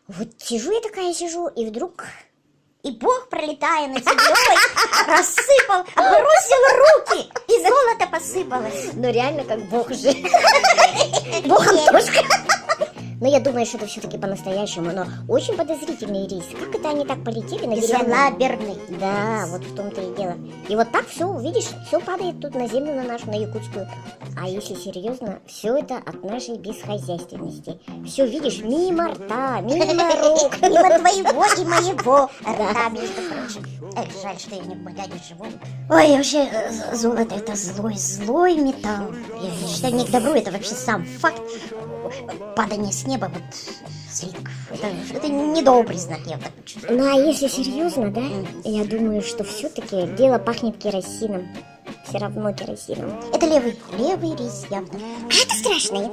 Вот сижу я такая, сижу, и вдруг... И Бог, пролетая над землей, рассыпал, обросил руки, и золото посыпалось. Ну реально как Бог же. Бог Антошка. Но я думаю, что это все-таки по-настоящему, но очень подозрительный рейс. Как это они так полетели на Безалаберный. Да, вот в том-то и дело. И вот так все, видишь, все падает тут на землю, на нашу, на якутскую. А если серьезно, все это от нашей бесхозяйственности. Все, видишь, мимо рта, мимо рук. Мимо твоего и моего рта, между прочим. Эх, жаль, что я не в Бурятии живу. Ой, вообще, золото это злой металл. Я считаю, не к добру, это вообще сам факт. Падание с неба, вот, слитков. Это недобрый знак, я так чувствую. Ну а если серьезно, да, я думаю, что все-таки дело пахнет керосином. Все равно керосином. Это левый рейс явно. А это страшное.